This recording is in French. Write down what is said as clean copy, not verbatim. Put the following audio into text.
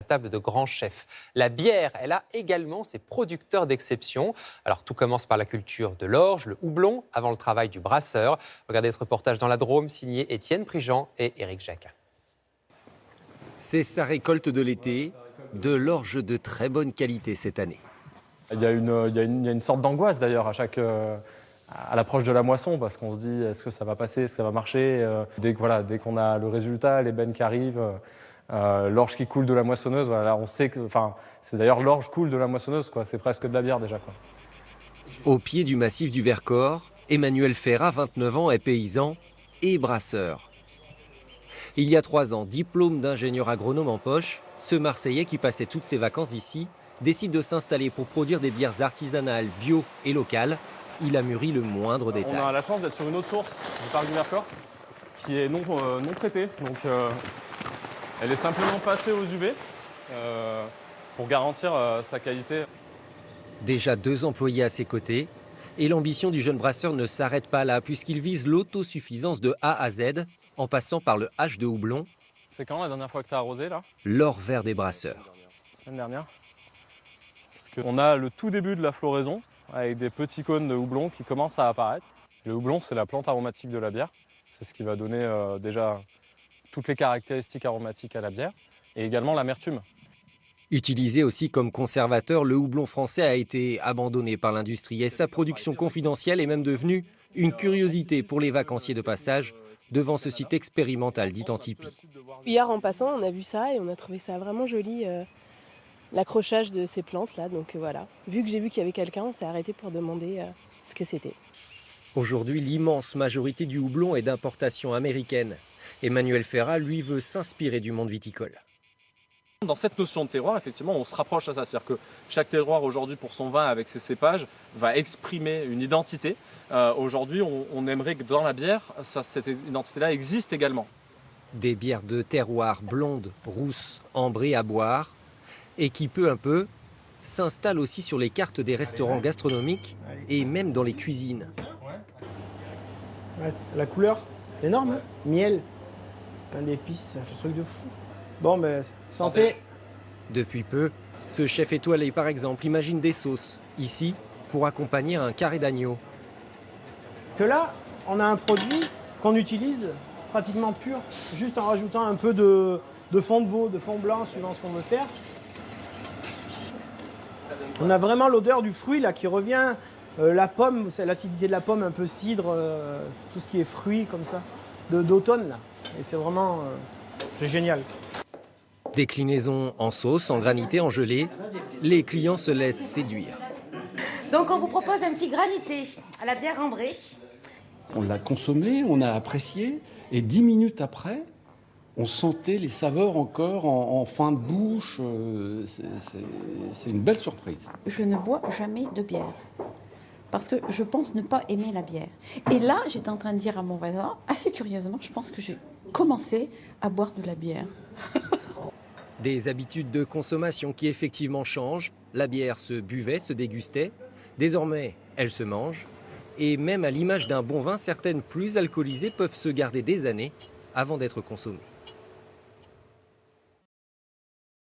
table de grands chefs. La bière, elle a également ses producteurs d'exception. Alors tout commence par la culture de l'orge, le houblon, avant le travail du brasseur. Regardez ce reportage dans la Drôme, signé Étienne Prigent et Éric Jacquin. C'est sa récolte de l'été, de l'orge de très bonne qualité cette année. Il y a une sorte d'angoisse d'ailleurs à l'approche de la moisson, parce qu'on se dit est-ce que ça va passer, est-ce que ça va marcher. Dès qu'on a le résultat, l'ébène qui arrive, l'orge qui coule de la moissonneuse, voilà, on sait que, c'est d'ailleurs l'orge coule de la moissonneuse, quoi. C'est presque de la bière déjà, quoi. Au pied du massif du Vercors, Emmanuel Ferrat, 29 ans, est paysan et brasseur. Il y a 3 ans, diplôme d'ingénieur agronome en poche, ce Marseillais qui passait toutes ses vacances ici décide de s'installer pour produire des bières artisanales, bio et locales. Il a mûri le moindre détail. On a la chance d'être sur une autre source du parc du Vercors qui est non traitée. Donc elle est simplement passée aux UV pour garantir sa qualité. Déjà 2 employés à ses côtés. Et l'ambition du jeune brasseur ne s'arrête pas là, puisqu'il vise l'autosuffisance de A à Z, en passant par le hache de houblon. C'est quand la dernière fois que tu as arrosé là? L'or vert des brasseurs. La semaine dernière. On a le tout début de la floraison, avec des petits cônes de houblon qui commencent à apparaître. Le houblon, c'est la plante aromatique de la bière. C'est ce qui va donner déjà toutes les caractéristiques aromatiques à la bière, et également l'amertume. Utilisé aussi comme conservateur, le houblon français a été abandonné par l'industrie et sa production confidentielle est même devenue une curiosité pour les vacanciers de passage devant ce site expérimental d'Itantipi. Hier en passant, on a vu ça et on a trouvé ça vraiment joli, l'accrochage de ces plantes-là. Donc voilà, vu que j'ai vu qu'il y avait quelqu'un, on s'est arrêté pour demander ce que c'était. Aujourd'hui, l'immense majorité du houblon est d'importation américaine. Emmanuel Ferrat, lui, veut s'inspirer du monde viticole. Dans cette notion de terroir, effectivement, on se rapproche à ça. C'est-à-dire que chaque terroir, aujourd'hui, pour son vin, avec ses cépages, va exprimer une identité. Aujourd'hui, on aimerait que dans la bière, cette identité-là existe également. Des bières de terroir blondes, rousses, ambrées à boire, et qui, peu à peu, s'installent aussi sur les cartes des restaurants gastronomiques et même dans les cuisines. Ouais, la couleur, énorme, hein. Miel, plein d'épices, c'est un truc de fou. Bon, ben, santé. Depuis peu, ce chef étoilé, par exemple, imagine des sauces, ici, pour accompagner un carré d'agneau. Que là, on a un produit qu'on utilise pratiquement pur, juste en rajoutant un peu de fond de veau, de fond blanc, suivant ce qu'on veut faire. On a vraiment l'odeur du fruit là qui revient, la pomme, c'est l'acidité de la pomme, un peu cidre, tout ce qui est fruits comme ça, d'automne là. Et c'est vraiment, c'est génial. Déclinaison en sauce, en granité, en gelée, les clients se laissent séduire. Donc on vous propose un petit granité à la bière ambrée. On l'a consommé, on a apprécié, et 10 minutes après, on sentait les saveurs encore en fin de bouche. C'est une belle surprise. Je ne bois jamais de bière, parce que je pense ne pas aimer la bière. Et là, j'étais en train de dire à mon voisin, assez curieusement, je pense que j'ai commencé à boire de la bière. Des habitudes de consommation qui effectivement changent. La bière se buvait, se dégustait. Désormais, elle se mange. Et même à l'image d'un bon vin, certaines plus alcoolisées peuvent se garder des années avant d'être consommées.